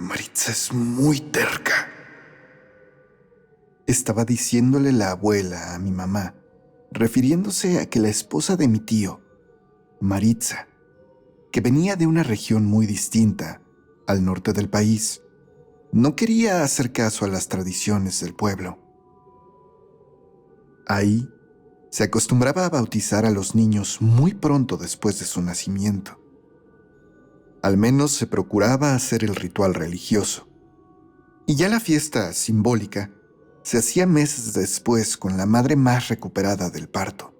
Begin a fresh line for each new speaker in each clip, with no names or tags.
Maritza es muy terca. Estaba diciéndole la abuela a mi mamá, refiriéndose a que la esposa de mi tío, Maritza, que venía de una región muy distinta, al norte del país, no quería hacer caso a las tradiciones del pueblo. Ahí se acostumbraba a bautizar a los niños muy pronto después de su nacimiento. Al menos se procuraba hacer el ritual religioso. Y ya la fiesta simbólica se hacía meses después con la madre más recuperada del parto.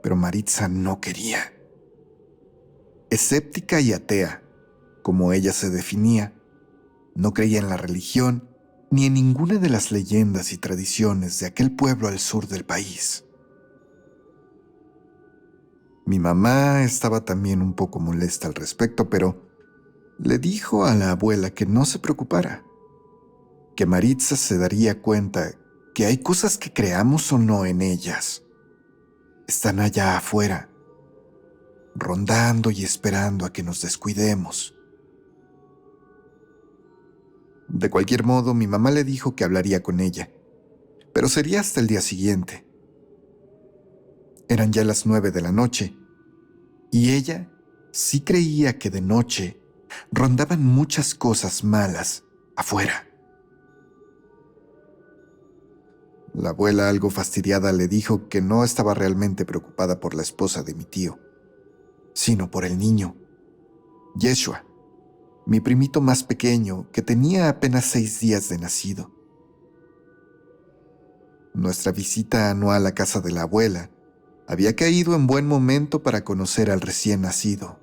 Pero Maritza no quería. Escéptica y atea, como ella se definía, no creía en la religión ni en ninguna de las leyendas y tradiciones de aquel pueblo al sur del país. Mi mamá estaba también un poco molesta al respecto, pero le dijo a la abuela que no se preocupara, que Maritza se daría cuenta que hay cosas que creamos o no en ellas. Están allá afuera, rondando y esperando a que nos descuidemos. De cualquier modo, mi mamá le dijo que hablaría con ella, pero sería hasta el día siguiente. Eran ya las 9 de la noche, y ella sí creía que de noche rondaban muchas cosas malas afuera. La abuela, algo fastidiada, le dijo que no estaba realmente preocupada por la esposa de mi tío, sino por el niño, Yeshua, mi primito más pequeño, que tenía apenas 6 días de nacido. Nuestra visita anual a casa de la abuela había caído en buen momento para conocer al recién nacido.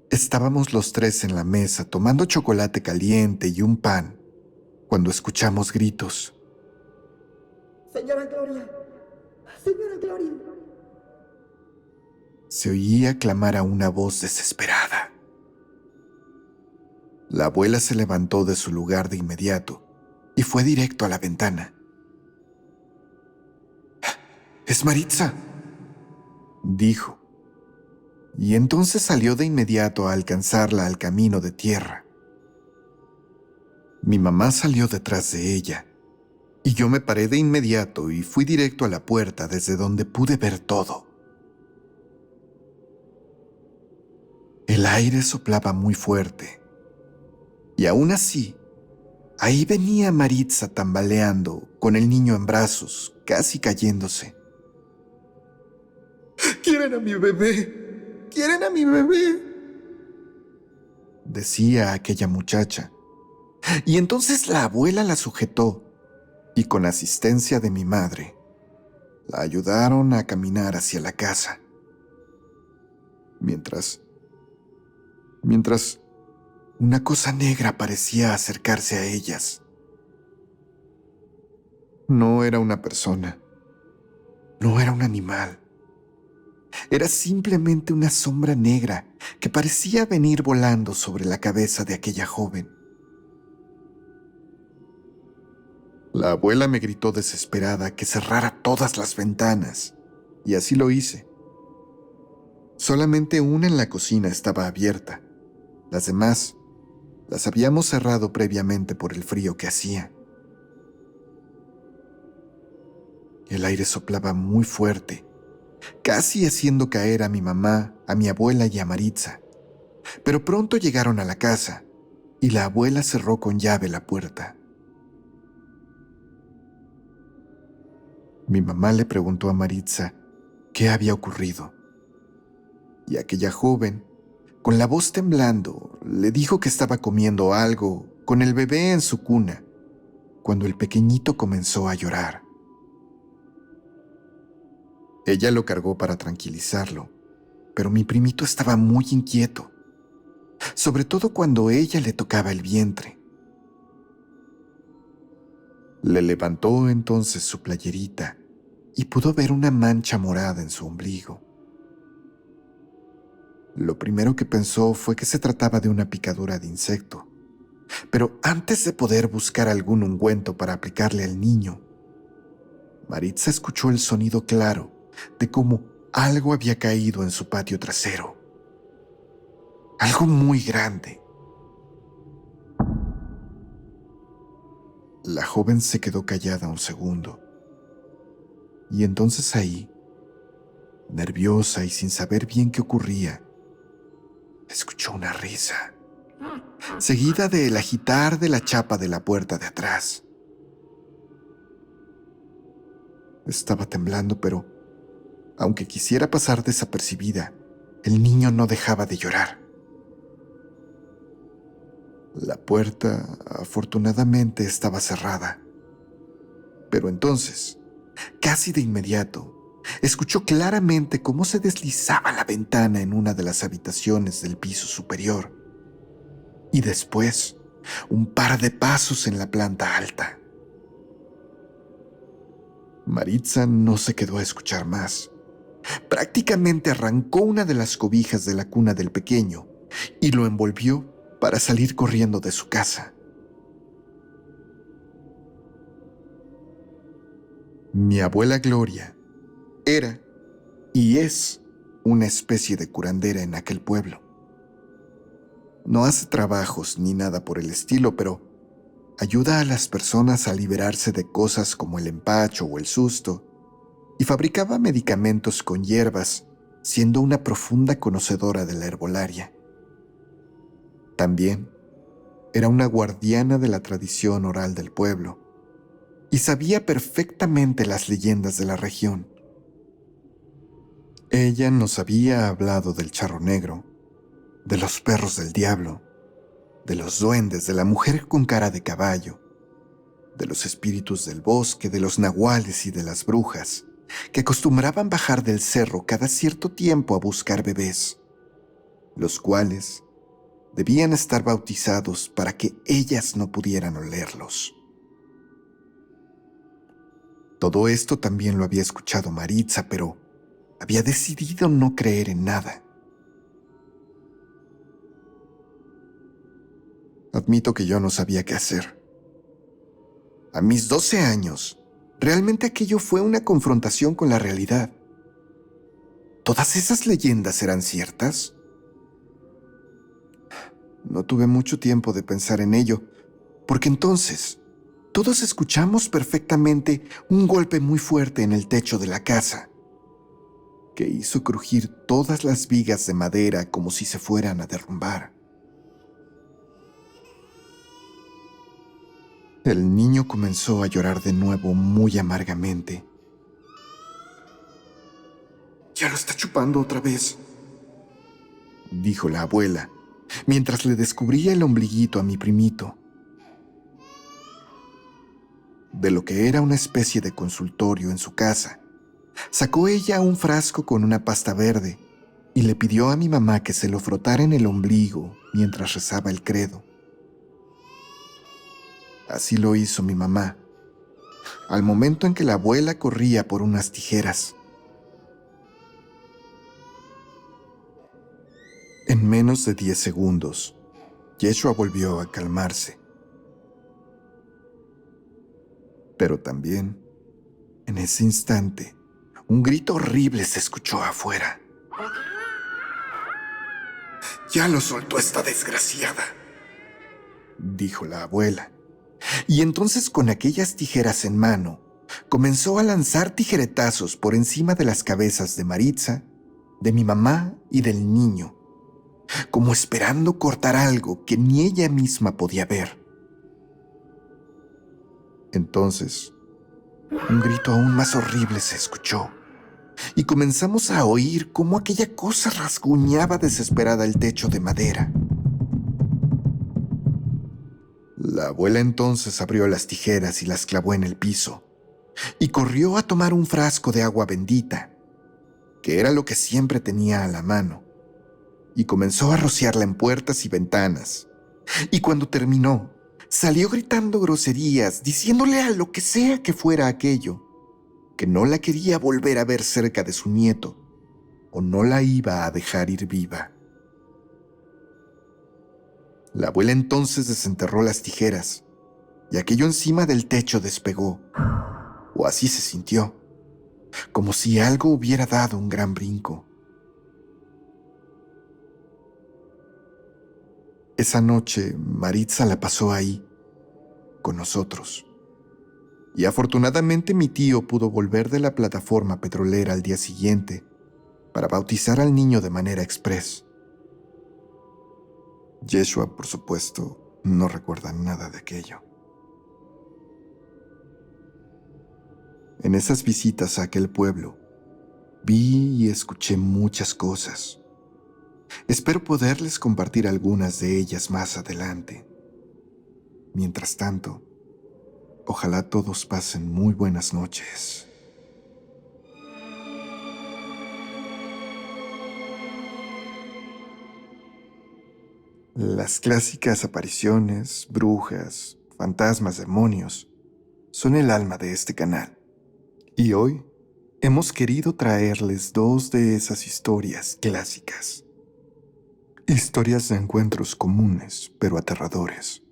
Estábamos los tres en la mesa tomando chocolate caliente y un pan cuando escuchamos gritos.
¡Señora Gloria! ¡Señora Gloria!
Se oía clamar a una voz desesperada. La abuela se levantó de su lugar de inmediato y fue directo a la ventana. «¡Es Maritza!», dijo, y entonces salió de inmediato a alcanzarla al camino de tierra. Mi mamá salió detrás de ella, y yo me paré de inmediato y fui directo a la puerta desde donde pude ver todo. El aire soplaba muy fuerte, y aún así, ahí venía Maritza tambaleando, con el niño en brazos, casi cayéndose. «¡Quieren a mi bebé! ¡Quieren a mi bebé!», decía aquella muchacha. Y entonces la abuela la sujetó y con asistencia de mi madre, la ayudaron a caminar hacia la casa. Mientras una cosa negra parecía acercarse a ellas. No era una persona, no era un animal. Era simplemente una sombra negra que parecía venir volando sobre la cabeza de aquella joven. La abuela me gritó desesperada que cerrara todas las ventanas, y así lo hice. Solamente una en la cocina estaba abierta. Las demás las habíamos cerrado previamente por el frío que hacía. El aire soplaba muy fuerte, casi haciendo caer a mi mamá, a mi abuela y a Maritza. Pero pronto llegaron a la casa, y la abuela cerró con llave la puerta. Mi mamá le preguntó a Maritza qué había ocurrido, y aquella joven, con la voz temblando, le dijo que estaba comiendo algo con el bebé en su cuna, cuando el pequeñito comenzó a llorar. Ella lo cargó para tranquilizarlo, pero mi primito estaba muy inquieto, sobre todo cuando ella le tocaba el vientre. Le levantó entonces su playerita y pudo ver una mancha morada en su ombligo. Lo primero que pensó fue que se trataba de una picadura de insecto, pero antes de poder buscar algún ungüento para aplicarle al niño, Maritza escuchó el sonido claro de cómo algo había caído en su patio trasero. Algo muy grande. La joven se quedó callada un segundo. Y entonces ahí, nerviosa y sin saber bien qué ocurría, escuchó una risa, seguida del agitar de la chapa de la puerta de atrás. Estaba temblando, pero aunque quisiera pasar desapercibida, el niño no dejaba de llorar. La puerta, afortunadamente, estaba cerrada. Pero entonces, casi de inmediato, escuchó claramente cómo se deslizaba la ventana en una de las habitaciones del piso superior. Y después, un par de pasos en la planta alta. Maritza no se quedó a escuchar más. Prácticamente arrancó una de las cobijas de la cuna del pequeño y lo envolvió para salir corriendo de su casa. Mi abuela Gloria era y es una especie de curandera en aquel pueblo. No hace trabajos ni nada por el estilo, pero ayuda a las personas a liberarse de cosas como el empacho o el susto, y fabricaba medicamentos con hierbas, siendo una profunda conocedora de la herbolaria. También era una guardiana de la tradición oral del pueblo, y sabía perfectamente las leyendas de la región. Ella nos había hablado del charro negro, de los perros del diablo, de los duendes, de la mujer con cara de caballo, de los espíritus del bosque, de los nahuales y de las brujas, que acostumbraban bajar del cerro cada cierto tiempo a buscar bebés, los cuales debían estar bautizados para que ellas no pudieran olerlos. Todo esto también lo había escuchado Maritza, pero había decidido no creer en nada. Admito que yo no sabía qué hacer. A mis 12 años, realmente aquello fue una confrontación con la realidad. ¿Todas esas leyendas eran ciertas? No tuve mucho tiempo de pensar en ello, porque entonces todos escuchamos perfectamente un golpe muy fuerte en el techo de la casa, que hizo crujir todas las vigas de madera como si se fueran a derrumbar. El niño comenzó a llorar de nuevo muy amargamente. «Ya lo está chupando otra vez», dijo la abuela, mientras le descubría el ombliguito a mi primito. De lo que era una especie de consultorio en su casa, sacó ella un frasco con una pasta verde y le pidió a mi mamá que se lo frotara en el ombligo mientras rezaba el credo. Así lo hizo mi mamá, al momento en que la abuela corría por unas tijeras. En menos de 10 segundos, Yeshua volvió a calmarse. Pero también, en ese instante, un grito horrible se escuchó afuera. «Ya lo soltó esta desgraciada», dijo la abuela. Y entonces, con aquellas tijeras en mano, comenzó a lanzar tijeretazos por encima de las cabezas de Maritza, de mi mamá y del niño, como esperando cortar algo que ni ella misma podía ver. Entonces, un grito aún más horrible se escuchó, y comenzamos a oír cómo aquella cosa rasguñaba desesperada el techo de madera. La abuela entonces abrió las tijeras y las clavó en el piso, y corrió a tomar un frasco de agua bendita, que era lo que siempre tenía a la mano, y comenzó a rociarla en puertas y ventanas. Y cuando terminó, salió gritando groserías, diciéndole a lo que sea que fuera aquello, que no la quería volver a ver cerca de su nieto, o no la iba a dejar ir viva. La abuela entonces desenterró las tijeras, y aquello encima del techo despegó, o así se sintió. como si algo hubiera dado un gran brinco. Esa noche, Maritza la pasó ahí, con nosotros. Y afortunadamente mi tío pudo volver de la plataforma petrolera al día siguiente para bautizar al niño de manera express. Yeshua, por supuesto, no recuerda nada de aquello. En esas visitas a aquel pueblo, vi y escuché muchas cosas. Espero poderles compartir algunas de ellas más adelante. Mientras tanto, ojalá todos pasen muy buenas noches. Las clásicas apariciones, brujas, fantasmas, demonios, son el alma de este canal. Y hoy hemos querido traerles dos de esas historias clásicas. Historias de encuentros comunes, pero aterradores.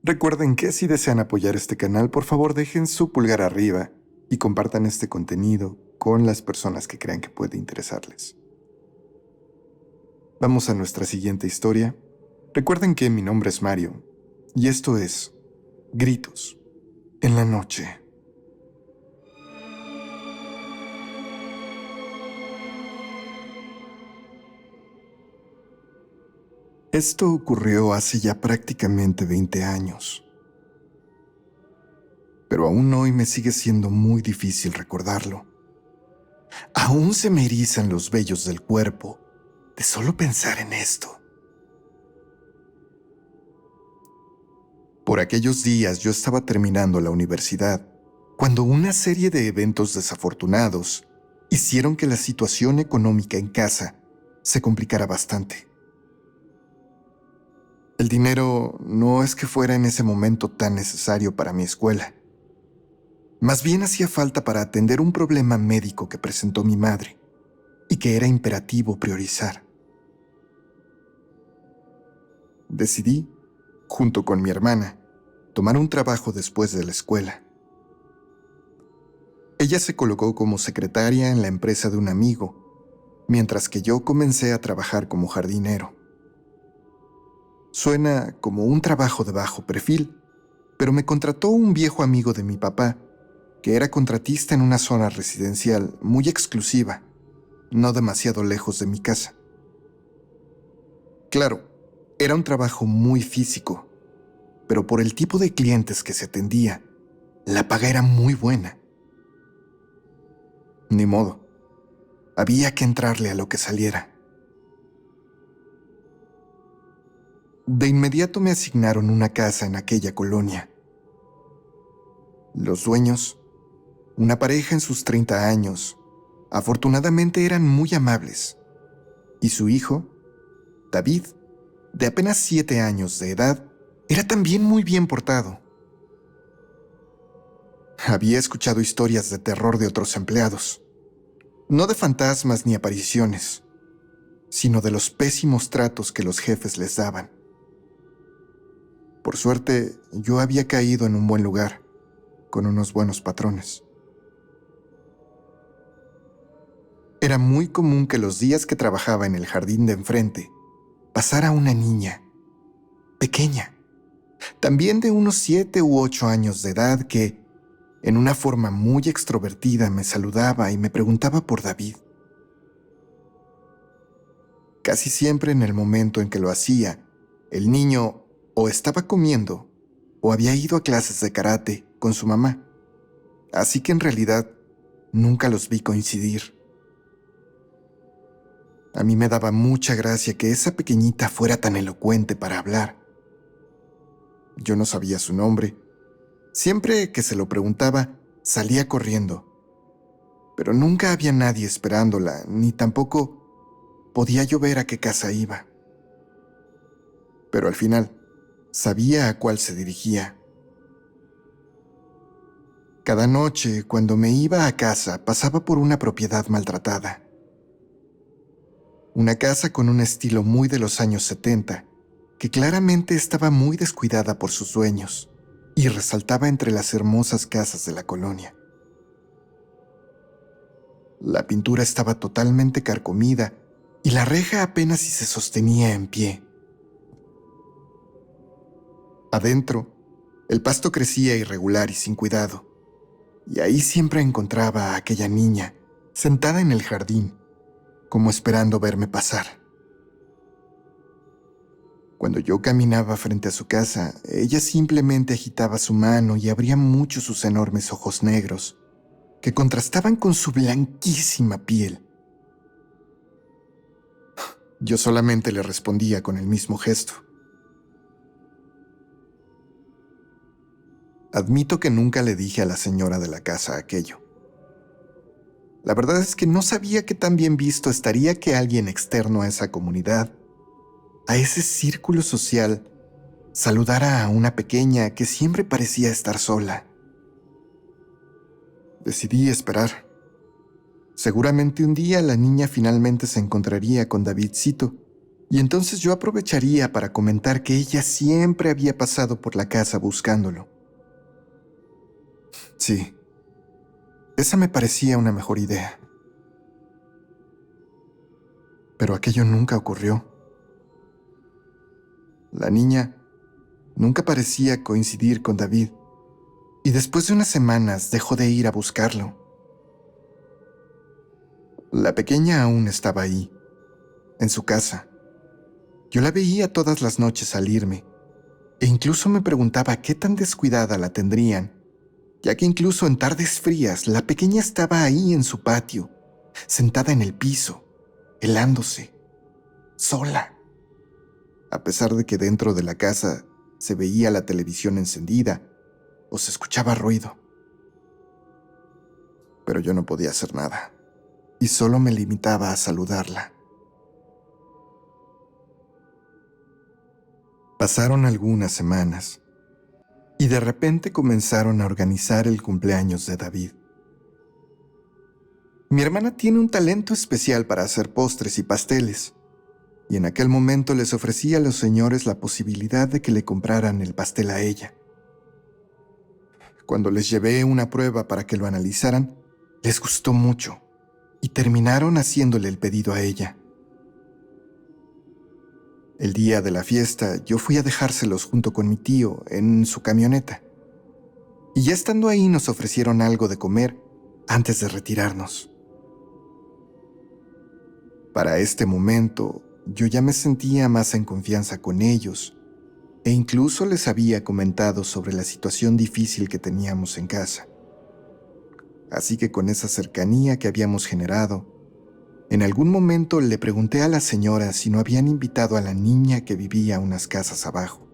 Recuerden que si desean apoyar este canal, por favor dejen su pulgar arriba y compartan este contenido con las personas que crean que puede interesarles. Vamos a nuestra siguiente historia. Recuerden que mi nombre es Mario y esto es Gritos en la Noche. Esto ocurrió hace ya prácticamente 20 años. Pero aún hoy me sigue siendo muy difícil recordarlo. Aún se me erizan los vellos del cuerpo de solo pensar en esto. Por aquellos días yo estaba terminando la universidad, cuando una serie de eventos desafortunados hicieron que la situación económica en casa se complicara bastante. El dinero no es que fuera en ese momento tan necesario para mi escuela. Más bien hacía falta para atender un problema médico que presentó mi madre y que era imperativo priorizar. Decidí, junto con mi hermana, tomar un trabajo después de la escuela. Ella se colocó como secretaria en la empresa de un amigo, mientras que yo comencé a trabajar como jardinero. Suena como un trabajo de bajo perfil, pero me contrató un viejo amigo de mi papá, que era contratista en una zona residencial muy exclusiva, no demasiado lejos de mi casa. Claro, era un trabajo muy físico, pero por el tipo de clientes que se atendía, la paga era muy buena. Ni modo, había que entrarle a lo que saliera. De inmediato me asignaron una casa en aquella colonia. Los dueños, una pareja en sus 30 años, afortunadamente eran muy amables, y su hijo, David, de apenas 7 años de edad, era también muy bien portado. Había escuchado historias de terror de otros empleados, no de fantasmas ni apariciones, sino de los pésimos tratos que los jefes les daban. Por suerte, yo había caído en un buen lugar, con unos buenos patrones. Era muy común que los días que trabajaba en el jardín de enfrente, pasara una niña, pequeña, también de unos 7 u 8 años de edad que, en una forma muy extrovertida, me saludaba y me preguntaba por David. Casi siempre en el momento en que lo hacía, el niño o estaba comiendo o había ido a clases de karate con su mamá, así que en realidad nunca los vi coincidir. A mí me daba mucha gracia que esa pequeñita fuera tan elocuente para hablar. Yo no sabía su nombre. Siempre que se lo preguntaba, salía corriendo. Pero nunca había nadie esperándola, ni tampoco podía yo ver a qué casa iba. Pero al final, sabía a cuál se dirigía. Cada noche, cuando me iba a casa, pasaba por una propiedad maltratada. Una casa con un estilo muy de los años 70, que claramente estaba muy descuidada por sus dueños y resaltaba entre las hermosas casas de la colonia. La pintura estaba totalmente carcomida y la reja apenas si se sostenía en pie. Adentro, el pasto crecía irregular y sin cuidado, y ahí siempre encontraba a aquella niña, sentada en el jardín, como esperando verme pasar. Cuando yo caminaba frente a su casa, ella simplemente agitaba su mano y abría mucho sus enormes ojos negros, que contrastaban con su blanquísima piel. Yo solamente le respondía con el mismo gesto. Admito que nunca le dije a la señora de la casa aquello. La verdad es que no sabía qué tan bien visto estaría que alguien externo a esa comunidad, a ese círculo social, saludara a una pequeña que siempre parecía estar sola. Decidí esperar. Seguramente un día la niña finalmente se encontraría con Davidcito, y entonces yo aprovecharía para comentar que ella siempre había pasado por la casa buscándolo. Sí, esa me parecía una mejor idea. Pero aquello nunca ocurrió. La niña nunca parecía coincidir con David, y después de unas semanas dejó de ir a buscarlo. La pequeña aún estaba ahí, en su casa. Yo la veía todas las noches salirme, e incluso me preguntaba qué tan descuidada la tendrían, ya que incluso en tardes frías la pequeña estaba ahí en su patio, sentada en el piso, helándose, sola. A pesar de que dentro de la casa se veía la televisión encendida o se escuchaba ruido. Pero yo no podía hacer nada, y solo me limitaba a saludarla. Pasaron algunas semanas, y de repente comenzaron a organizar el cumpleaños de David. Mi hermana tiene un talento especial para hacer postres y pasteles, y en aquel momento les ofrecía a los señores la posibilidad de que le compraran el pastel a ella. Cuando les llevé una prueba para que lo analizaran, les gustó mucho, y terminaron haciéndole el pedido a ella. El día de la fiesta, yo fui a dejárselos junto con mi tío en su camioneta, y ya estando ahí nos ofrecieron algo de comer antes de retirarnos. Para este momento, yo ya me sentía más en confianza con ellos, e incluso les había comentado sobre la situación difícil que teníamos en casa. Así que con esa cercanía que habíamos generado, en algún momento le pregunté a la señora si no habían invitado a la niña que vivía unas casas abajo,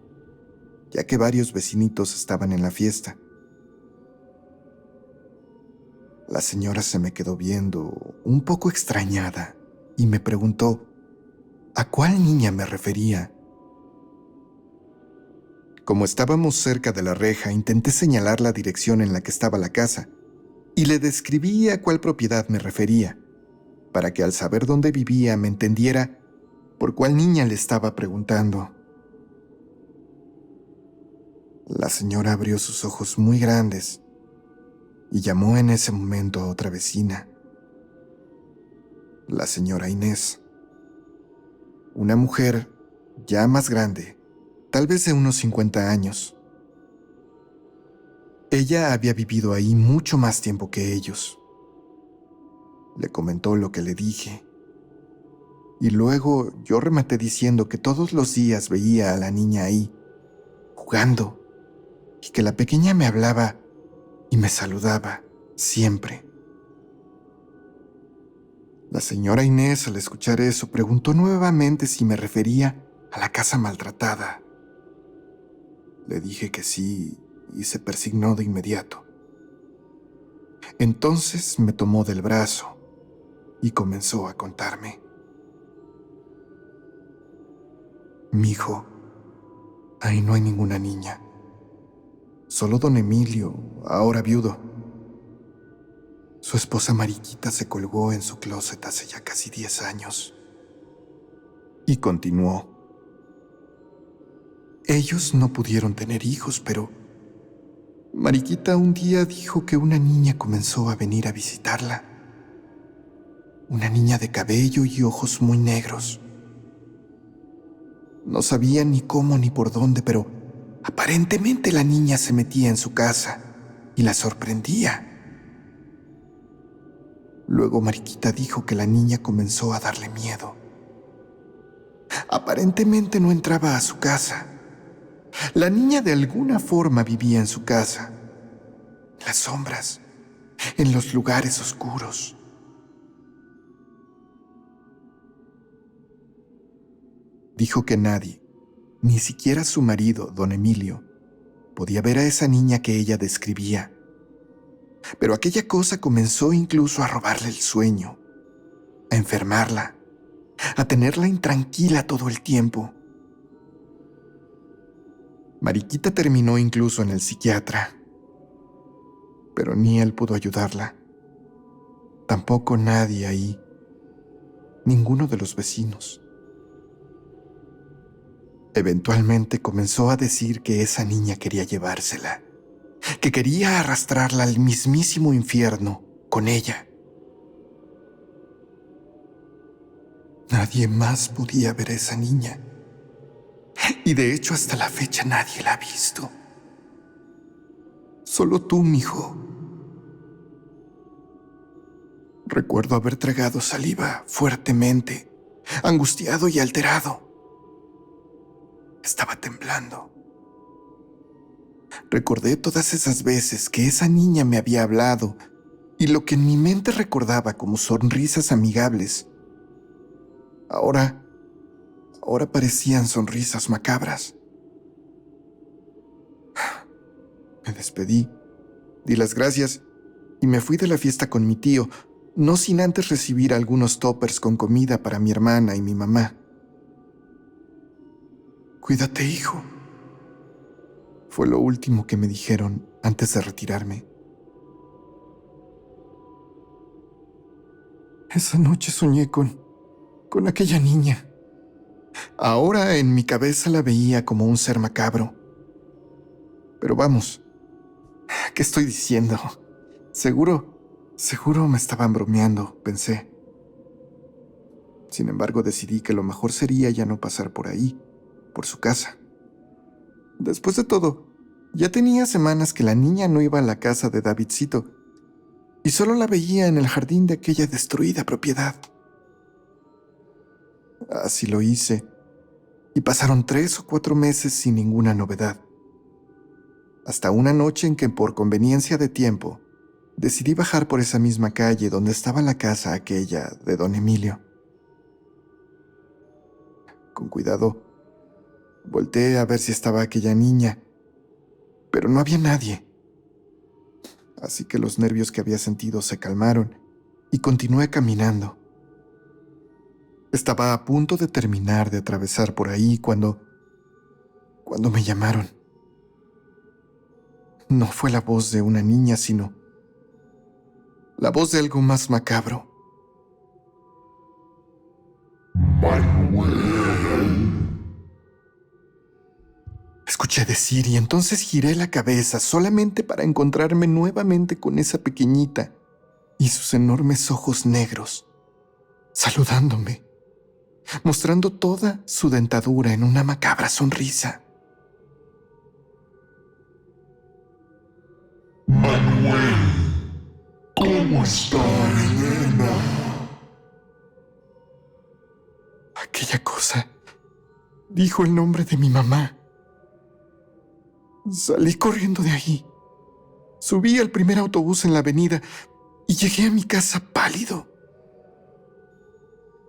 ya que varios vecinitos estaban en la fiesta. La señora se me quedó viendo, un poco extrañada, y me preguntó ¿a cuál niña me refería? Como estábamos cerca de la reja, intenté señalar la dirección en la que estaba la casa, y le describí a cuál propiedad me refería, para que al saber dónde vivía me entendiera por cuál niña le estaba preguntando. La señora abrió sus ojos muy grandes y llamó en ese momento a otra vecina, la señora Inés, una mujer ya más grande, tal vez de unos 50 años. Ella había vivido ahí mucho más tiempo que ellos. Le comentó lo que le dije, y luego yo rematé diciendo que todos los días veía a la niña ahí, jugando, y que la pequeña me hablaba y me saludaba siempre. La señora Inés, al escuchar eso, preguntó nuevamente si me refería a la casa maltratada. Le dije que sí y se persignó de inmediato. Entonces me tomó del brazo y comenzó a contarme. Mijo, ahí no hay ninguna niña. Solo don Emilio, ahora viudo. Su esposa Mariquita se colgó en su closet hace ya casi 10 años. Y continuó. Ellos no pudieron tener hijos, pero Mariquita un día dijo que una niña comenzó a venir a visitarla. una niña de cabello y ojos muy negros. No sabía ni cómo ni por dónde, pero aparentemente la niña se metía en su casa y la sorprendía. Luego Mariquita dijo que la niña comenzó a darle miedo. Aparentemente no entraba a su casa. La niña de alguna forma vivía en su casa, en las sombras, en los lugares oscuros. Dijo que nadie, ni siquiera su marido, don Emilio, podía ver a esa niña que ella describía. Pero aquella cosa comenzó incluso a robarle el sueño, a enfermarla, a tenerla intranquila todo el tiempo. Mariquita terminó incluso en el psiquiatra, pero ni él pudo ayudarla. Tampoco nadie ahí, ninguno de los vecinos. Eventualmente comenzó a decir que esa niña quería llevársela, que quería arrastrarla al mismísimo infierno con ella. Nadie más podía ver a esa niña. Y de hecho hasta la fecha nadie la ha visto. Solo tú, mijo. Recuerdo haber tragado saliva fuertemente, angustiado y alterado. Estaba temblando. Recordé todas esas veces que esa niña me había hablado y lo que en mi mente recordaba como sonrisas amigables. Ahora parecían sonrisas macabras. Me despedí, di las gracias y me fui de la fiesta con mi tío, no sin antes recibir algunos toppers con comida para mi hermana y mi mamá. Cuídate, hijo. Fue lo último que me dijeron antes de retirarme. Esa noche soñé con aquella niña. Ahora en mi cabeza la veía como un ser macabro. Pero vamos, ¿qué estoy diciendo? Seguro me estaban bromeando, pensé. Sin embargo, decidí que lo mejor sería ya no pasar por ahí, por su casa. Después de todo, ya tenía semanas que la niña no iba a la casa de Davidcito y solo la veía en el jardín de aquella destruida propiedad. Así lo hice, y pasaron 3 o 4 meses sin ninguna novedad. Hasta una noche en que, por conveniencia de tiempo, decidí bajar por esa misma calle donde estaba la casa aquella de don Emilio. Con cuidado, volteé a ver si estaba aquella niña, pero no había nadie. Así que los nervios que había sentido se calmaron y continué caminando. Estaba a punto de terminar de atravesar por ahí cuando me llamaron. No fue la voz de una niña, sino la voz de algo más macabro. Escuché decir y entonces giré la cabeza solamente para encontrarme nuevamente con esa pequeñita y sus enormes ojos negros, saludándome, mostrando toda su dentadura en una macabra sonrisa.
Manuel, ¿cómo está, nena?
Aquella cosa dijo el nombre de mi mamá. Salí corriendo de ahí. Subí al primer autobús en la avenida y llegué a mi casa pálido.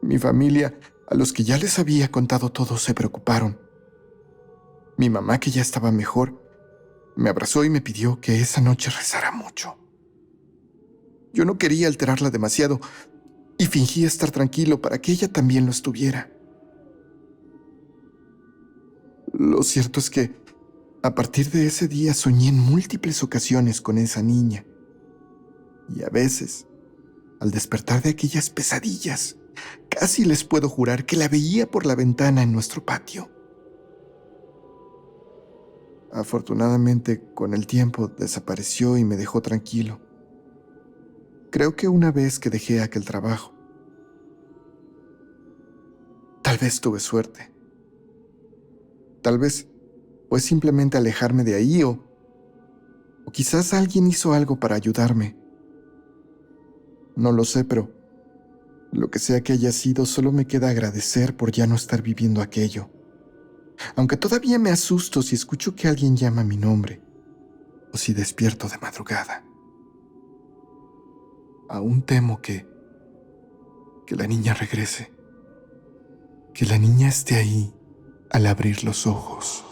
Mi familia, a los que ya les había contado todo, se preocuparon. Mi mamá, que ya estaba mejor, me abrazó y me pidió que esa noche rezara mucho. Yo no quería alterarla demasiado y fingí estar tranquilo para que ella también lo estuviera. Lo cierto es que a partir de ese día soñé en múltiples ocasiones con esa niña. Y a veces, al despertar de aquellas pesadillas, casi les puedo jurar que la veía por la ventana en nuestro patio. Afortunadamente, con el tiempo desapareció y me dejó tranquilo. Creo que una vez que dejé aquel trabajo, Tal vez tuve suerte. Tal vez fue simplemente alejarme de ahí o quizás alguien hizo algo para ayudarme. No lo sé, pero lo que sea que haya sido, solo me queda agradecer por ya no estar viviendo aquello. Aunque todavía me asusto si escucho que alguien llama mi nombre o si despierto de madrugada. Aún temo que la niña regrese, que la niña esté ahí al abrir los ojos.